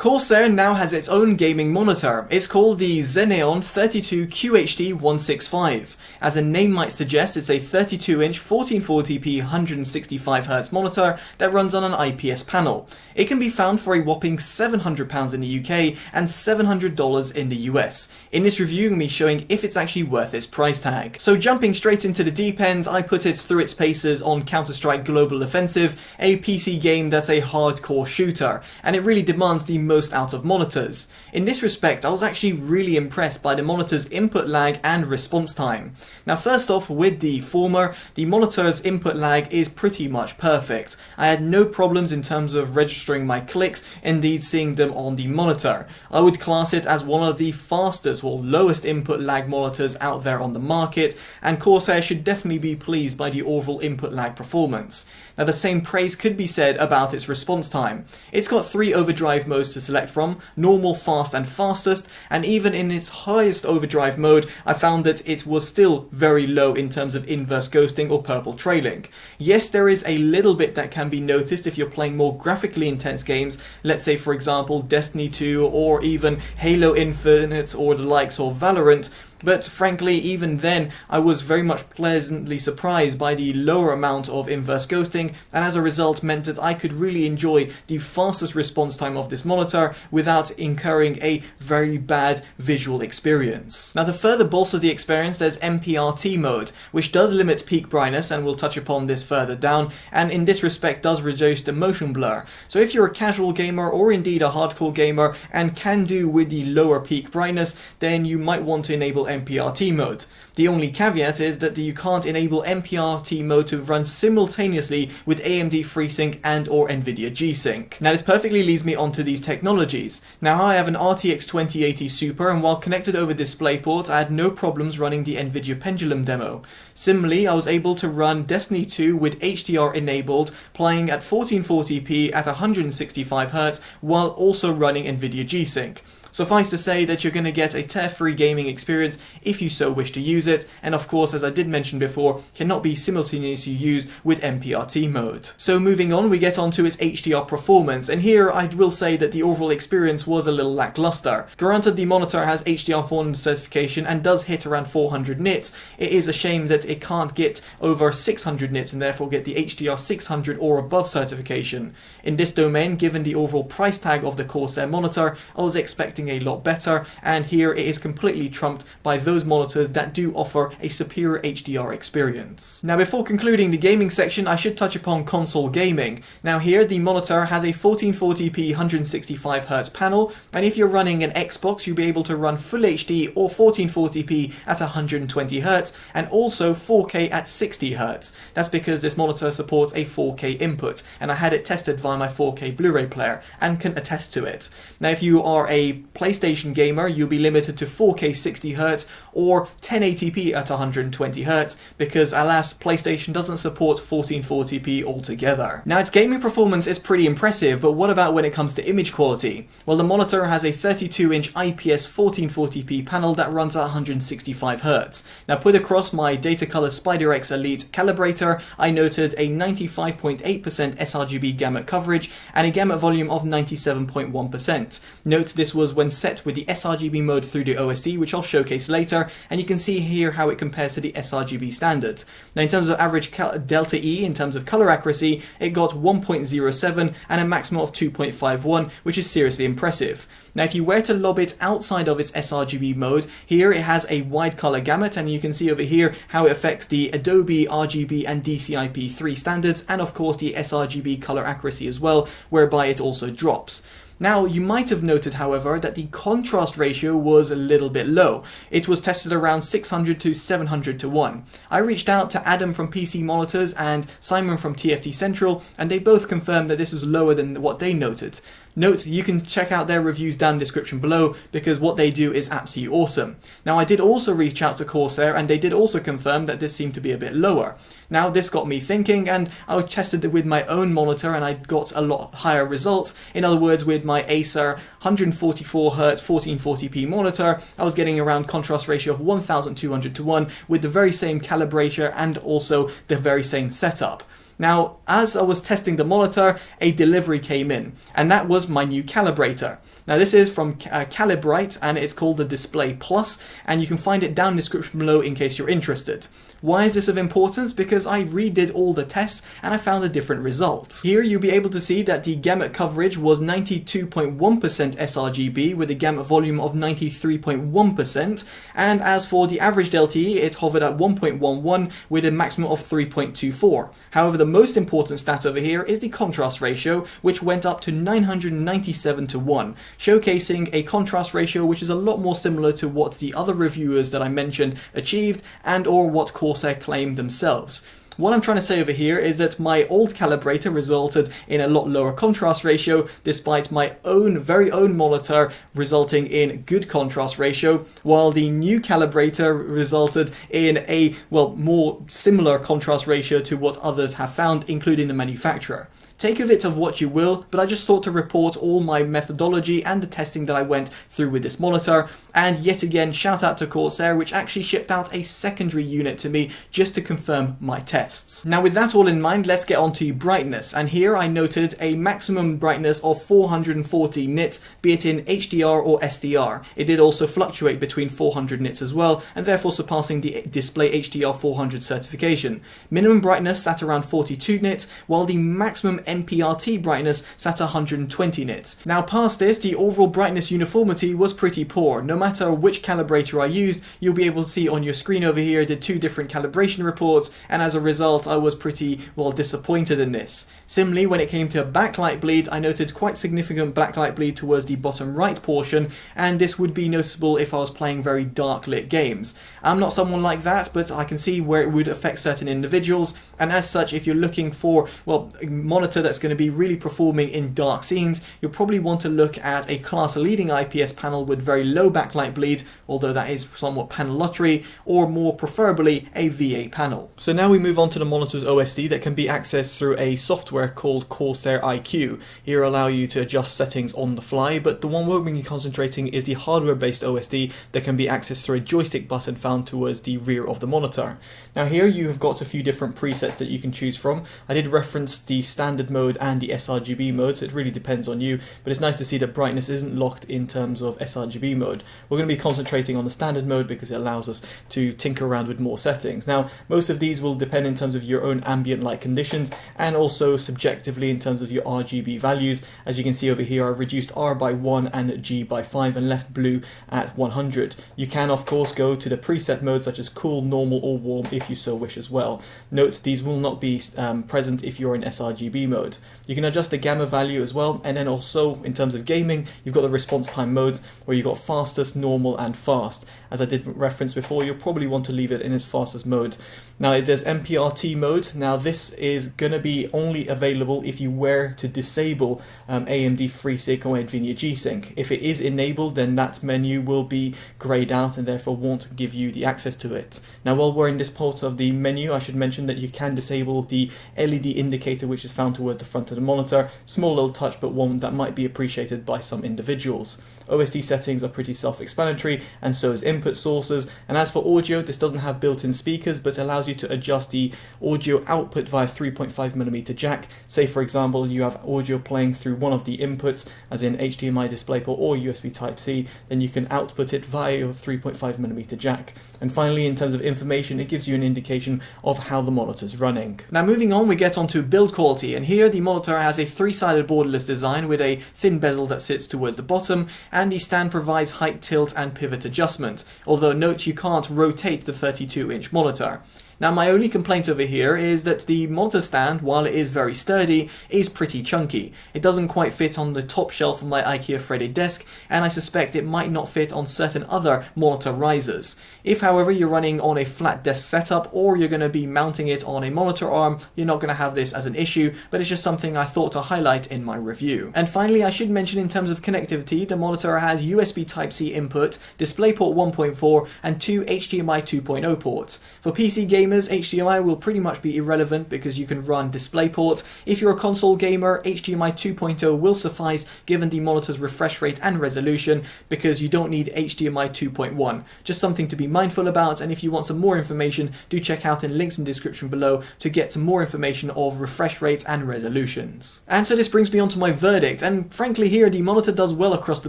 Corsair now has its own gaming monitor. It's called the Xeneon 32QHD165. As the name might suggest, it's a 32-inch 1440p 165Hz monitor that runs on an IPS panel. It can be found for a whopping £700 in the UK and $700 in the US. In this review, I'm going to be showing if it's actually worth its price tag. So jumping straight into the deep end, I put it through its paces on Counter-Strike Global Offensive, a PC game that's a hardcore shooter, and it really demands the most out of monitors. In this respect, I was actually really impressed by the monitor's input lag and response time. Now first off, with the former, the monitor's input lag is pretty much perfect. I had no problems in terms of registering my clicks, indeed seeing them on the monitor. I would class it as one of the fastest or lowest input lag monitors out there on the market, and Corsair should definitely be pleased by the overall input lag performance. Now the same praise could be said about its response time. It's got 3 overdrive modes to select from: normal, fast and fastest, and even in its highest overdrive mode I found that it was still very low in terms of inverse ghosting or purple trailing. Yes, there is a little bit that can be noticed if you're playing more graphically intense games, let's say for example Destiny 2 or even Halo Infinite or the likes of Valorant. But frankly, even then, I was very much pleasantly surprised by the lower amount of inverse ghosting, and as a result meant that I could really enjoy the fastest response time of this monitor without incurring a very bad visual experience. Now to further bolster the experience, there's MPRT mode, which does limit peak brightness, and we'll touch upon this further down, and in this respect does reduce the motion blur. So if you're a casual gamer or indeed a hardcore gamer and can do with the lower peak brightness, then you might want to enable MPRT mode. The only caveat is that you can't enable MPRT mode to run simultaneously with AMD FreeSync and or NVIDIA G-Sync. Now this perfectly leads me onto these technologies. Now I have an RTX 2080 Super, and while connected over DisplayPort I had no problems running the NVIDIA Pendulum demo. Similarly, I was able to run Destiny 2 with HDR enabled, playing at 1440p at 165Hz while also running NVIDIA G-Sync. Suffice to say that you're going to get a tear-free gaming experience if you so wish to use it, and of course, as I did mention before, cannot be simultaneously used with MPRT mode. So moving on, we get onto its HDR performance, and here I will say that the overall experience was a little lackluster. Granted, the monitor has HDR 400 certification and does hit around 400 nits. It is a shame that it can't get over 600 nits and therefore get the HDR 600 or above certification. In this domain, given the overall price tag of the Corsair monitor, I was expecting a lot better, and here it is completely trumped by those monitors that do offer a superior HDR experience. Now before concluding the gaming section, I should touch upon console gaming. Now here the monitor has a 1440p 165Hz panel, and if you're running an Xbox you'll be able to run Full HD or 1440p at 120Hz and also 4K at 60Hz. That's because this monitor supports a 4K input, and I had it tested via my 4K Blu-ray player and can attest to it. Now if you are a PlayStation gamer, you'll be limited to 4K 60Hz or 1080p at 120Hz because alas, PlayStation doesn't support 1440p altogether. Now its gaming performance is pretty impressive, but what about when it comes to image quality? Well, the monitor has a 32-inch IPS 1440p panel that runs at 165Hz. Now put across my Datacolor SpiderX Elite calibrator, I noted a 95.8% sRGB gamut coverage and a gamut volume of 97.1%. Note this was when set with the sRGB mode through the OSC, which I'll showcase later, and you can see here how it compares to the sRGB standard. Now in terms of average delta E, in terms of color accuracy, it got 1.07 and a maximum of 2.51, which is seriously impressive. Now if you were to lob it outside of its sRGB mode, here it has a wide color gamut, and you can see over here how it affects the Adobe RGB and DCI-P3 standards, and of course the sRGB color accuracy as well, whereby it also drops. Now, you might have noted, however, that the contrast ratio was a little bit low. It was tested around 600 to 700 to 1. I reached out to Adam from PC Monitors and Simon from TFT Central, and they both confirmed that this was lower than what they noted. Note, you can check out their reviews down in the description below because what they do is absolutely awesome. Now I did also reach out to Corsair and they did also confirm that this seemed to be a bit lower. Now this got me thinking, and I tested it with my own monitor and I got a lot higher results. In other words, with my Acer 144Hz 1440p monitor, I was getting around contrast ratio of 1200 to 1 with the very same calibrator and also the very same setup. Now, as I was testing the monitor, a delivery came in, and that was my new calibrator. Now this is from Calibrite, and it's called the Display Plus, and you can find it down in the description below in case you're interested. Why is this of importance? Because I redid all the tests and I found a different result. Here you'll be able to see that the gamut coverage was 92.1% sRGB with a gamut volume of 93.1%, and as for the average delta-E, it hovered at 1.11 with a maximum of 3.24. However, the most important stat over here is the contrast ratio, which went up to 997:1, showcasing a contrast ratio which is a lot more similar to what the other reviewers that I mentioned achieved and or what Corsair claimed themselves. What I'm trying to say over here is that my old calibrator resulted in a lot lower contrast ratio, despite my very own monitor resulting in good contrast ratio, while the new calibrator resulted in a, well, more similar contrast ratio to what others have found, including the manufacturer. Take of it of what you will, but I just thought to report all my methodology and the testing that I went through with this monitor, and yet again shout out to Corsair, which actually shipped out a secondary unit to me just to confirm my tests. Now with that all in mind, let's get on to brightness, and here I noted a maximum brightness of 440 nits, be it in HDR or SDR. It did also fluctuate between 400 nits as well, and therefore surpassing the display HDR 400 certification. Minimum brightness sat around 42 nits, while the maximum NPRT brightness sat 120 nits. Now past this, the overall brightness uniformity was pretty poor. No matter which calibrator I used, you'll be able to see on your screen over here, I did two different calibration reports, and as a result I was pretty, well, disappointed in this. Similarly, when it came to backlight bleed, I noted quite significant backlight bleed towards the bottom right portion, and this would be noticeable if I was playing very dark lit games. I'm not someone like that, but I can see where it would affect certain individuals, and as such, if you're looking for, well, a monitor that's going to be really performing in dark scenes, you'll probably want to look at a class leading IPS panel with very low backlight bleed, although that is somewhat panel lottery, or more preferably a VA panel. So now we move on to the monitor's OSD that can be accessed through a software called Corsair IQ. Here allow you to adjust settings on the fly, but the one we're going to be concentrating is the hardware based OSD that can be accessed through a joystick button found towards the rear of the monitor. Now here you've got a few different presets that you can choose from. I did reference the standard mode and the sRGB mode, so it really depends on you, but it's nice to see that brightness isn't locked in terms of sRGB mode. We're going to be concentrating on the standard mode because it allows us to tinker around with more settings. Now most of these will depend in terms of your own ambient light conditions and also subjectively in terms of your RGB values. As you can see over here, I've reduced R by 1 and G by 5 and left blue at 100. You can of course go to the preset modes such as cool, normal or warm if you so wish as well. Note these will not be present if you're in sRGB mode. You can adjust the gamma value as well, and then also in terms of gaming you've got the response time modes where you've got fastest, normal and fast. As I did reference before, you'll probably want to leave it in its fastest mode. Now it does MPRT mode. Now this is going to be only available if you were to disable AMD FreeSync or NVIDIA G-Sync. If it is enabled, then that menu will be grayed out and therefore won't give you the access to it. Now while we're in this part of the menu, I should mention that you can disable the LED indicator which is found towards the front of the monitor. Small little touch, but one that might be appreciated by some individuals. OSD settings are pretty self-explanatory, and so is input sources. And as for audio, this doesn't have built-in speakers, but allows you to adjust the audio output via 3.5mm jack. Say for example you have audio playing through one of the inputs, as in HDMI DisplayPort or USB Type-C, then you can output it via your 3.5mm jack. And finally, in terms of information, it gives you an indication of how the monitor is running. Now moving on, we get onto build quality, and here the monitor has a three-sided borderless design with a thin bezel that sits towards the bottom, and the stand provides height, tilt and pivot adjustment, although note you can't rotate the 32-inch monitor. Now my only complaint over here is that the monitor stand, while it is very sturdy, is pretty chunky. It doesn't quite fit on the top shelf of my IKEA threaded desk, and I suspect it might not fit on certain other monitor risers. If however you're running on a flat desk setup or you're going to be mounting it on a monitor arm, you're not going to have this as an issue, but it's just something I thought to highlight in my review. And finally, I should mention in terms of connectivity, the monitor has USB Type-C input, DisplayPort 1.4 and two HDMI 2.0 ports. For PC gaming, gamers, HDMI will pretty much be irrelevant because you can run DisplayPort. If you're a console gamer, HDMI 2.0 will suffice given the monitor's refresh rate and resolution, because you don't need HDMI 2.1. Just something to be mindful about, and if you want some more information, do check out in links in the description below to get some more information of refresh rates and resolutions. And so this brings me on to my verdict, and frankly here the monitor does well across the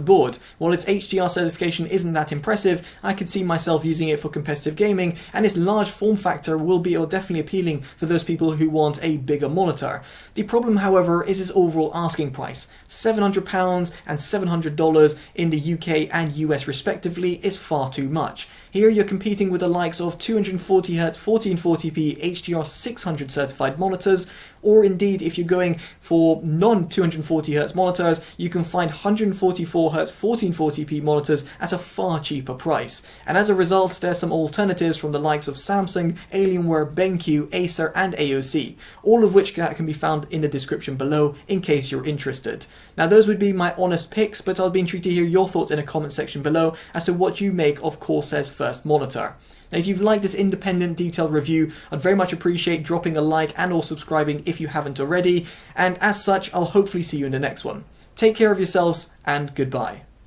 board. While its HDR certification isn't that impressive, I could see myself using it for competitive gaming, and its large form factor will be definitely appealing for those people who want a bigger monitor. The problem, however, is its overall asking price. £700 and $700 in the UK and US respectively is far too much. Here you're competing with the likes of 240Hz 1440p HDR 600 certified monitors, or indeed if you're going for non-240Hz monitors, you can find 144Hz 1440p monitors at a far cheaper price. And as a result, there's some alternatives from the likes of Samsung, Alienware, BenQ, Acer and AOC, all of which can be found in the description below in case you're interested. Now those would be my honest picks, but I'll be intrigued to hear your thoughts in the comment section below as to what you make of Corsair's first monitor. Now if you've liked this independent detailed review, I'd very much appreciate dropping a like and or subscribing if you haven't already, and as such I'll hopefully see you in the next one. Take care of yourselves and goodbye.